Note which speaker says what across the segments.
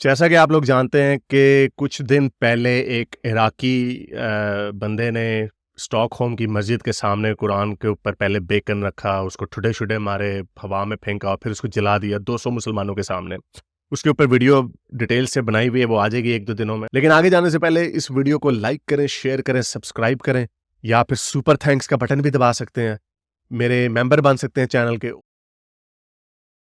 Speaker 1: جیسا کہ آپ لوگ جانتے ہیں کہ کچھ دن پہلے ایک عراقی بندے نے اسٹاک ہوم کی مسجد کے سامنے قرآن کے اوپر پہلے بیکن رکھا، اس کو ٹھڈے شڈے مارے، ہوا میں پھینکا اور پھر اس کو جلا دیا 200 مسلمانوں کے سامنے۔ اس کے اوپر ویڈیو ڈیٹیل سے بنائی ہوئی ہے، وہ آ جائے گی 1-2 دنوں میں۔ لیکن آگے جانے سے پہلے اس ویڈیو کو لائک کریں، شیئر کریں، سبسکرائب کریں، یا پھر سپر تھینکس کا بٹن بھی دبا سکتے ہیں، میرے ممبر بن سکتے ہیں چینل کے،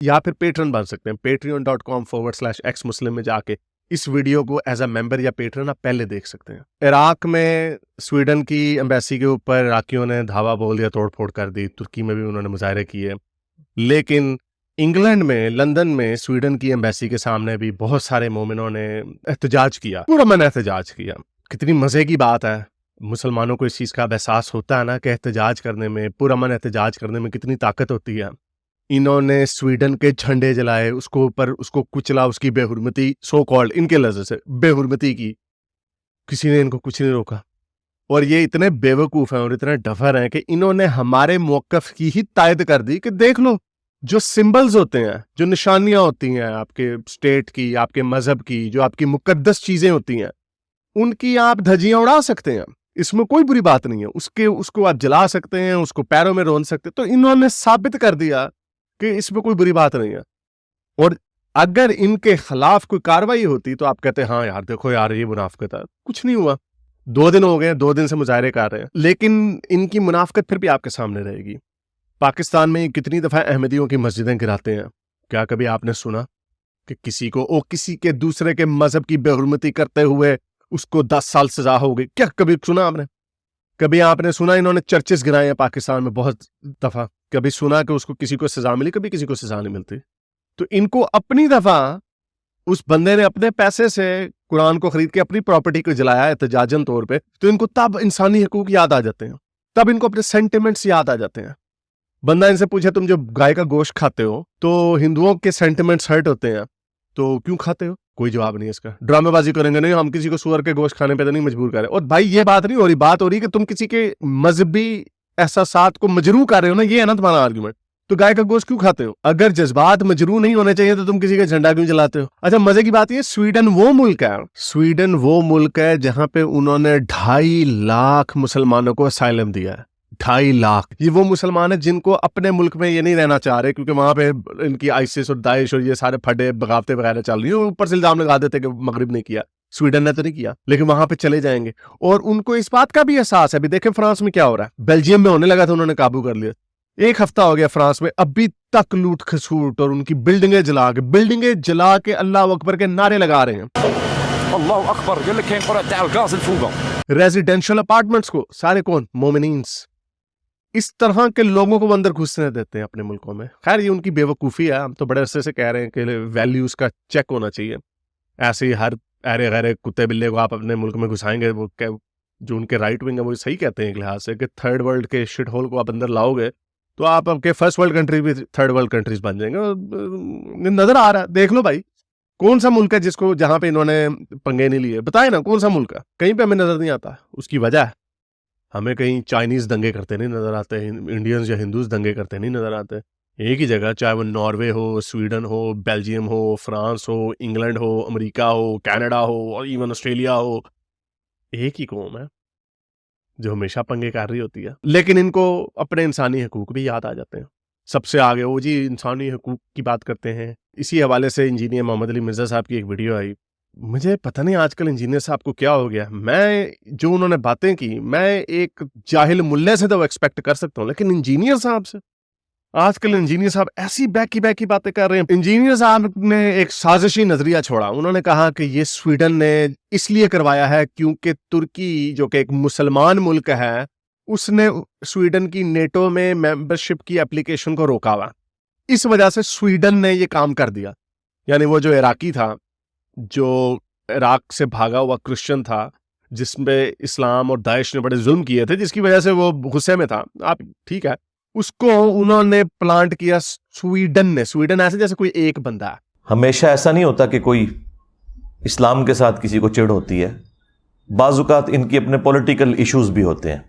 Speaker 1: یا پھر پیٹرن بن سکتے ہیں patreon.com/X Muslim میں جا کے اس ویڈیو کو ایز اے ممبر یا پیٹرن آپ پہلے دیکھ سکتے ہیں۔ عراق میں سویڈن کی ایمبیسی کے اوپر عراقیوں نے دھاوا بول دیا، توڑ پھوڑ کر دی، ترکی میں بھی انہوں نے مظاہرے کیے، لیکن انگلینڈ میں، لندن میں سویڈن کی ایمبیسی کے سامنے بھی بہت سارے مومنوں نے احتجاج کیا، پورا من احتجاج کیا۔ کتنی مزے کی بات ہے، مسلمانوں کو اس چیز کا احساس ہوتا ہے نا کہ احتجاج کرنے میں، پورا من احتجاج کرنے میں کتنی طاقت ہوتی ہے۔ انہوں نے سویڈن کے جھنڈے جلائے، اس کو اوپر، اس کو کچلا، اس کی بے حرمتی، سو کالڈ ان کے لفظ سے بے حرمتی کی، کسی نے ان کو کچھ نہیں روکا۔ اور یہ اتنے بیوقوف ہیں اور اتنے ڈفر ہیں کہ انہوں نے ہمارے موقف کی ہی تائید کر دی کہ دیکھ لو، جو سمبلز ہوتے ہیں، جو نشانیاں ہوتی ہیں آپ کے اسٹیٹ کی، آپ کے مذہب کی، جو آپ کی مقدس چیزیں ہوتی ہیں، ان کی آپ دھجیاں اڑا سکتے ہیں، اس میں کوئی بری بات نہیں ہے، اس کو آپ جلا سکتے ہیں، اس کو پیروں میں رون سکتے ہیں۔ تو انہوں نے ثابت کر دیا کہ اس میں کوئی بری بات نہیں ہے۔ اور اگر ان کے خلاف کوئی کاروائی ہوتی تو آپ کہتے ہاں یار دیکھو یار یہ منافقت ہے، کچھ نہیں ہوا، 2 دن ہو گئے، 2 دن سے مظاہرے کر رہے ہیں، لیکن ان کی منافقت پھر بھی آپ کے سامنے رہے گی۔ پاکستان میں کتنی دفعہ احمدیوں کی مسجدیں گراتے ہیں، کیا کبھی آپ نے سنا کہ کسی کے دوسرے کے مذہب کی بے حرمتی کرتے ہوئے اس کو 10 سال سزا ہو گئی؟ کیا کبھی سنا آپ نے؟ کبھی آپ نے سنا انہوں نے چرچز گرائے ہیں پاکستان میں بہت دفعہ؟ کبھی سنا کہ اس کو کسی کو سزا ملی؟ کبھی کسی کو سزا نہیں ملتی۔ تو ان کو اپنی دفعہ اس بندے نے اپنے پیسے سے قرآن کو خرید کے اپنی پراپرٹی کو جلایا احتجاجن طور پہ، تو ان کو تب انسانی حقوق یاد آ جاتے ہیں، تب ان کو اپنے سینٹیمنٹس یاد آ جاتے ہیں۔ بندہ ان سے پوچھے تم جو گائے کا گوشت کھاتے ہو تو ہندوؤں کے سینٹیمنٹس ہرٹ ہوتے ہیں، تو کیوں کھاتے ہو؟ کوئی جواب نہیں اس کا، ڈرامے بازی کریں گے، نہیں ہم کسی کو سور کے گوشت کھانے پہ تو نہیں مجبور کر رہے۔ اور بھائی یہ بات نہیں ہو رہی، بات ہو رہی کہ تم کسی کے مذہبی احساسات کو مجروح کر رہے ہو نا، یہ ہے نا تمہارا آرگومنٹ۔ تو گائے کا گوشت کیوں کھاتے ہو؟ اگر جذبات مجروح نہیں ہونے چاہیے تو تم کسی کا جھنڈا کیوں جلاتے ہو؟ اچھا مزے کی بات یہ، سویڈن وہ ملک ہے جہاں پہ انہوں نے 2.5 لاکھ مسلمانوں کو اسائلم دیا ہے، 2.5 لاکھ۔ یہ وہ مسلمان ہیں جن کو اپنے ملک میں یہ نہیں رہنا چاہ رہے کیونکہ وہاں پہ ان کی آئسس اور داعش اور یہ سارے پھڈے بغاوتیں وغیرہ چل رہی ہیں، اوپر سے الزام لگا دیتے کہ مغرب نے کیا، سویڈن نے تو نہیں کیا، لیکن وہاں پہ چلے جائیں گے۔ اور ان کو اس بات کا بھی احساس ہے، ابھی دیکھیں فرانس میں کیا ہو رہا ہے، بیلجیم میں ہونے لگا تھا، انہوں نے قابو کر لیا، 1 ہفتہ ہو گیا فرانس میں، ابھی تک لوٹ کھسوٹ اور ان کی بلڈنگیں جلا کے اللہ اکبر کے نعرے لگا رہے ہیں۔
Speaker 2: الله اكبر، قال لك كاين قرعه تاع الغاز الفوقه،
Speaker 1: ریزیڈینشل اپارٹمنٹس کو سارے کون؟ مومنینس، اس طرح کے لوگوں کو اندر گھسنے دیتے ہیں اپنے ملکوں میں۔ خیر یہ ان کی بے وقوفی ہے، ہم تو بڑے عرصے سے کہہ رہے ہیں کہ ویلیوز کا چیک ہونا چاہیے۔ ایسے ہی ہر ایرے غیرے کتے بلے کو آپ اپنے ملک میں گھسائیں گے، وہ جو ان کے رائٹ ونگ ہیں وہ صحیح کہتے ہیں ایک لحاظ سے کہ تھرڈ ورلڈ کے شٹ ہول کو آپ اندر لاؤ گے تو آپ کے فرسٹ ورلڈ کنٹری بھی تھرڈ ورلڈ کنٹریز بن جائیں گے۔ نظر آ رہا ہے، دیکھ لو بھائی، کون سا ملک ہے جس کو جہاں پہ انہوں نے پنگے نہیں لیے؟ بتائیں نا کون سا ملک ہے؟ کہیں پہ ہمیں نظر نہیں آتا۔ اس کی وجہ ہے ہمیں کہیں چائنیز دنگے کرتے نہیں نظر آتے، انڈینز یا ہندوز دنگے کرتے نہیں نظر آتے۔ ایک ہی جگہ، چاہے وہ ناروے ہو، سویڈن ہو، بیلجیم ہو، فرانس ہو، انگلینڈ ہو، امریکہ ہو، کینیڈا ہو، اور ایون آسٹریلیا ہو، ایک ہی قوم ہے جو ہمیشہ پنگے کر رہی ہوتی ہے، لیکن ان کو اپنے انسانی حقوق بھی یاد آ جاتے ہیں۔ سب سے آگے وہ جی انسانی حقوق کی بات کرتے ہیں۔ اسی حوالے سے انجینئر محمد علی مرزا صاحب کی ایک ویڈیو آئی، مجھے پتہ نہیں آج کل انجینئر صاحب کو کیا ہو گیا، میں جو انہوں نے باتیں کی، میں ایک جاہل ملے سے تو وہ ایکسپیکٹ کر سکتا ہوں، لیکن انجینئر صاحب سے آج کل انجینئر صاحب ایسی بیکی باتیں کر رہے ہیں۔ انجینئر صاحب نے ایک سازشی نظریہ چھوڑا، انہوں نے کہا کہ یہ سویڈن نے اس لیے کروایا ہے کیونکہ ترکی جو کہ ایک مسلمان ملک ہے، اس نے سویڈن کی نیٹو میں ممبرشپ کی اپلیکیشن کو روکا ہوا، اس وجہ سے سویڈن نے یہ کام کر دیا۔ یعنی وہ جو عراقی تھا، جو عراق سے بھاگا ہوا کرسچن تھا، جس میں اسلام اور داعش نے بڑے ظلم کیے تھے، جس کی وجہ سے وہ غصے میں تھا، آپ ٹھیک ہے، اس کو انہوں نے پلانٹ کیا سویڈن نے۔ سویڈن ایسے جیسے کوئی ایک بندہ ہے۔
Speaker 3: ہمیشہ ایسا نہیں ہوتا کہ کوئی اسلام کے ساتھ کسی کو چڑ ہوتی ہے، بعض اوقات ان کی اپنے پولیٹیکل ایشوز بھی ہوتے ہیں۔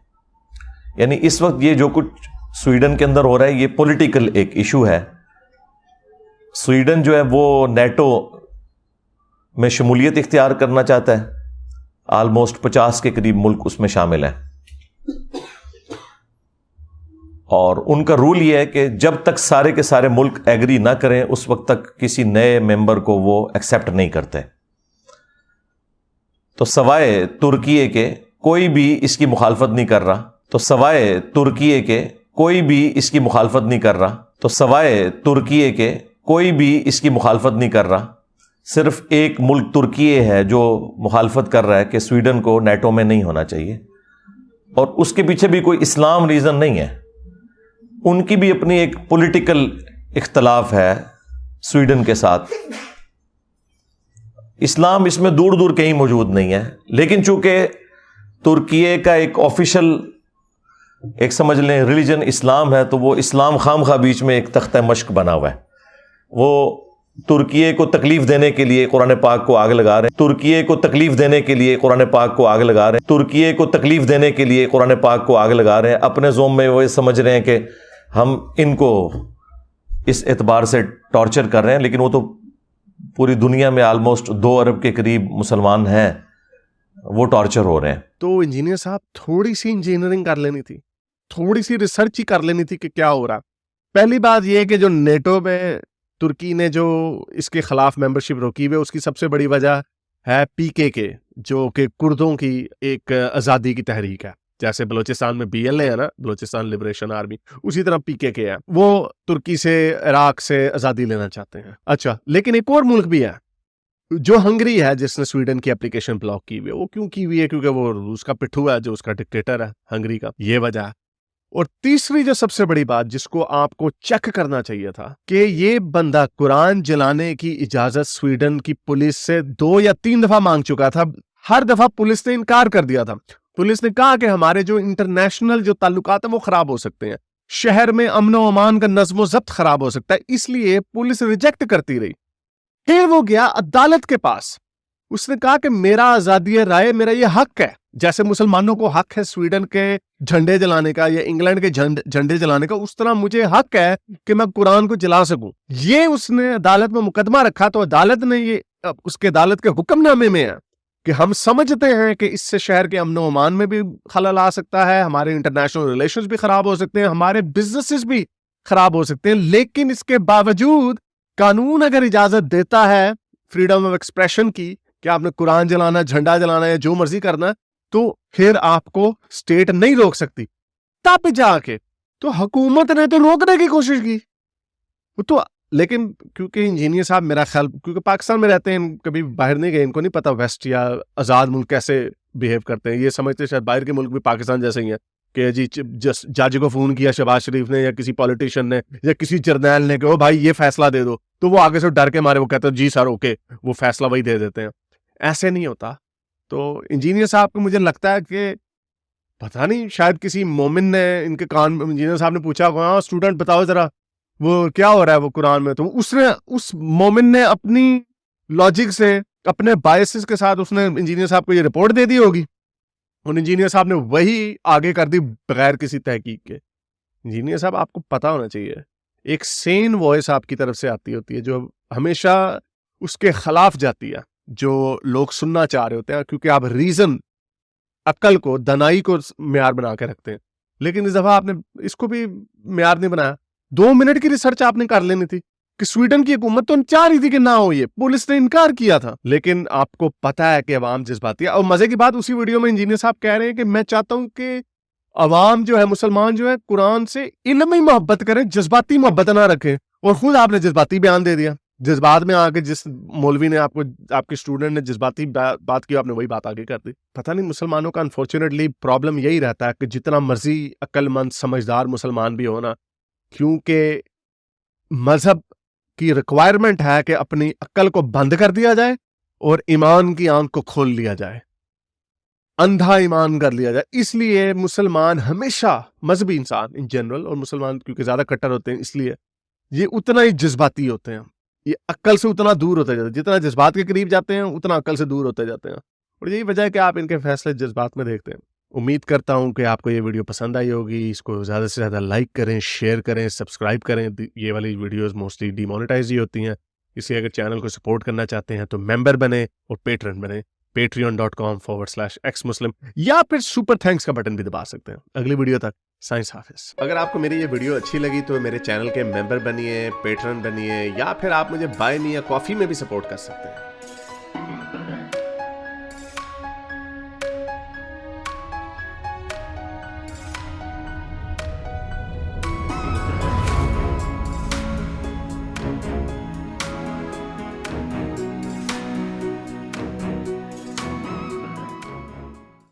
Speaker 3: یعنی اس وقت یہ جو کچھ سویڈن کے اندر ہو رہا ہے، یہ پولیٹیکل ایک ایشو ہے۔ سویڈن جو ہے وہ نیٹو میں شمولیت اختیار کرنا چاہتا ہے. آلموسٹ 50 کے قریب ملک اس میں شامل ہیں, اور ان کا رول یہ ہے کہ جب تک سارے کے سارے ملک ایگری نہ کریں اس وقت تک کسی نئے ممبر کو وہ ایکسیپٹ نہیں کرتے. تو سوائے ترکیے کے کوئی بھی اس کی مخالفت نہیں کر رہا. تو سوائے ترکیے کے کوئی بھی اس کی مخالفت نہیں کر رہا. تو سوائے ترکیے کے کوئی بھی اس کی مخالفت نہیں کر رہا. صرف ایک ملک ترکیے ہے جو مخالفت کر رہا ہے کہ سویڈن کو نیٹو میں نہیں ہونا چاہیے, اور اس کے پیچھے بھی کوئی اسلام ریزن نہیں ہے. ان کی بھی اپنی ایک پولیٹیکل اختلاف ہے سویڈن کے ساتھ. اسلام اس میں دور دور کہیں موجود نہیں ہے, لیکن چونکہ ترکیے کا ایک آفیشل ایک سمجھ لیں ریلیجن اسلام ہے, تو وہ اسلام خام خواہ بیچ میں ایک تختہ مشق بنا ہوا ہے. وہ ترکیے کو تکلیف دینے کے لیے قرآن پاک کو آگ لگا رہے ہیں, ترکیے کو تکلیف دینے کے لیے قرآن پاک کو آگ لگا رہے ہیں, ترکیے کو تکلیف دینے کے لیے قرآن پاک کو آگ لگا رہے ہیں. اپنے زوم میں وہ سمجھ رہے ہیں کہ ہم ان کو اس اعتبار سے ٹارچر کر رہے ہیں, لیکن وہ تو پوری دنیا میں آلموسٹ 2 ارب کے قریب مسلمان ہیں, وہ ٹارچر ہو رہے ہیں.
Speaker 1: تو انجینئر صاحب تھوڑی سی انجینئرنگ کر لینی تھی, تھوڑی سی ریسرچ ہی کر لینی تھی کہ کیا ہو رہا. پہلی بات یہ کہ جو نیٹو میں ترکی نے جو اس کے خلاف ممبرشپ روکی ہوئی ہے, اس کی سب سے بڑی وجہ ہے PKK, جو کہ کردوں کی ایک آزادی کی تحریک ہے. جیسے بلوچستان میں BLA ہے نا, بلوچستان لبریشن آرمی, اسی طرح PKK ہے. وہ ترکی سے عراق سے آزادی لینا چاہتے ہیں. اچھا, لیکن ایک اور ملک بھی ہے جو ہنگری ہے, جس نے سویڈن کی اپلیکیشن بلاک کی ہوئی ہے. وہ کیوں کی ہوئی ہے؟ کیونکہ وہ روس کا پٹھو ہے جو اس کا ڈکٹیٹر ہے ہنگری کا, یہ وجہ ہے. اور تیسری جو سب سے بڑی بات جس کو آپ کو چیک کرنا چاہیے تھا کہ یہ بندہ قرآن جلانے کی اجازت سویڈن کی پولیس سے 2 یا 3 دفعہ مانگ چکا تھا. ہر دفعہ پولیس نے انکار کر دیا تھا. پولیس نے کہا کہ ہمارے جو انٹرنیشنل جو تعلقات ہیں وہ خراب ہو سکتے ہیں, شہر میں امن و امان کا نظم و ضبط خراب ہو سکتا ہے, اس لیے پولیس ریجیکٹ کرتی رہی. پھر وہ گیا عدالت کے پاس, اس نے کہا کہ میرا آزادی رائے, میرا یہ حق ہے, جیسے مسلمانوں کو حق ہے سویڈن کے جھنڈے جلانے کا یا انگلینڈ کے جھنڈے جلانے کا, اس طرح مجھے حق ہے کہ میں قرآن کو جلا سکوں. یہ اس نے عدالت میں مقدمہ رکھا, تو عدالت نے یہ اس کے عدالت کے حکم نامے میں ہے کہ ہم سمجھتے ہیں کہ اس سے شہر کے امن و امان میں بھی خلل آ سکتا ہے, ہمارے انٹرنیشنل ریلیشنز بھی خراب ہو سکتے ہیں, ہمارے بزنسز بھی خراب ہو سکتے ہیں, لیکن اس کے باوجود قانون اگر اجازت دیتا ہے فریڈم آف ایکسپریشن کی کہ آپ نے قرآن جلانا, جھنڈا جلانا یا جو مرضی کرنا, تو پھر آپ کو اسٹیٹ نہیں روک سکتی. تب جا کے تو حکومت نے تو روکنے کی کوشش کی تو, لیکن کیونکہ انجینئر صاحب میرا خیال کیونکہ پاکستان میں رہتے ہیں, کبھی باہر نہیں گئے, ان کو نہیں پتا ویسٹ یا آزاد ملک کیسے بیہیو کرتے ہیں. یہ سمجھتے شاید باہر کے ملک بھی پاکستان جیسے ہی ہیں کہ جی جج کو فون کیا شہباز شریف نے یا کسی پولیٹیشین نے یا کسی جرنیل نے کہ او بھائی یہ فیصلہ دے دو, تو وہ آگے سے ڈر کے مارے وہ کہتے ہیں جی سر اوکے, وہ فیصلہ وہی دے دیتے ہیں. ایسے نہیں ہوتا. تو انجینئر صاحب کو مجھے لگتا ہے کہ پتہ نہیں شاید کسی مومن نے ان کے کان, انجینئر صاحب نے پوچھا ہاں اسٹوڈنٹ بتاؤ ذرا وہ کیا ہو رہا ہے وہ قرآن میں, تو اس مومن نے اپنی لاجک سے اپنے بائسز کے ساتھ اس نے انجینئر صاحب کو یہ رپورٹ دے دی ہوگی, اور انجینئر صاحب نے وہی آگے کر دی بغیر کسی تحقیق کے. انجینئر صاحب آپ کو پتا ہونا چاہیے ایک سین وائس آپ کی طرف سے آتی ہوتی ہے جو ہمیشہ اس کے خلاف جاتی ہے جو لوگ سننا چاہ رہے ہوتے ہیں, کیونکہ آپ ریزن عقل کو دنائی کو معیار بنا کے رکھتے ہیں. لیکن اس دفعہ آپ نے اس کو بھی معیار نہیں بنایا. 2 منٹ کی ریسرچ آپ نے کر لینی تھی کہ سویڈن کی حکومت تو چاہ رہی تھی کہ نہ ہو, یہ پولیس نے انکار کیا تھا, لیکن آپ کو پتا ہے کہ عوام جذباتی ہے. اور مزے کی بات اسی ویڈیو میں انجینئر صاحب کہہ رہے ہیں کہ میں چاہتا ہوں کہ عوام جو ہے مسلمان جو ہے قرآن سے علمی محبت کریں, جذباتی محبت نہ رکھیں. اور خود آپ نے جذباتی بیان دے دیا. جذبات میں آ کے جس مولوی نے آپ کو, آپ کے اسٹوڈنٹ نے جذباتی بات کی, آپ نے وہی بات آگے کر دی. پتہ نہیں مسلمانوں کا انفارچونیٹلی پرابلم یہی رہتا ہے کہ جتنا مرضی عقل مند سمجھدار مسلمان بھی ہونا, کیونکہ مذہب کی ریکوائرمنٹ ہے کہ اپنی عقل کو بند کر دیا جائے اور ایمان کی آنکھ کو کھول لیا جائے, اندھا ایمان کر لیا جائے. اس لیے مسلمان ہمیشہ مذہبی انسان ان جنرل, اور مسلمان کیونکہ زیادہ کٹر ہوتے ہیں اس لیے یہ اتنا ہی جذباتی ہوتے ہیں, یہ عقل سے اتنا دور ہوتے جاتے ہیں. جتنا جذبات کے قریب جاتے ہیں اتنا عقل سے دور ہوتے جاتے ہیں, اور یہی وجہ ہے کہ آپ ان کے فیصلے جذبات میں دیکھتے ہیں. امید کرتا ہوں کہ آپ کو یہ ویڈیو پسند آئی ہوگی. اس کو زیادہ سے زیادہ لائک کریں, شیئر کریں, سبسکرائب کریں. یہ والی ویڈیوز موسٹلی ڈی مونیٹائز ہی ہوتی ہیں, اس لیے اگر چینل کو سپورٹ کرنا چاہتے ہیں تو ممبر بنے اور پیٹرن بنے, patreon.com/xmuslim, یا پھر سپر تھینکس کا بٹن بھی دبا سکتے ہیں. اگلی ویڈیو تک سائنس حافظ. اگر آپ کو میری یہ ویڈیو اچھی لگی تو میرے چینل کے ممبر بنیے, پیٹرن بنیے, یا پھر آپ مجھے بائی می یا کافی میں بھی سپورٹ کر سکتے ہیں.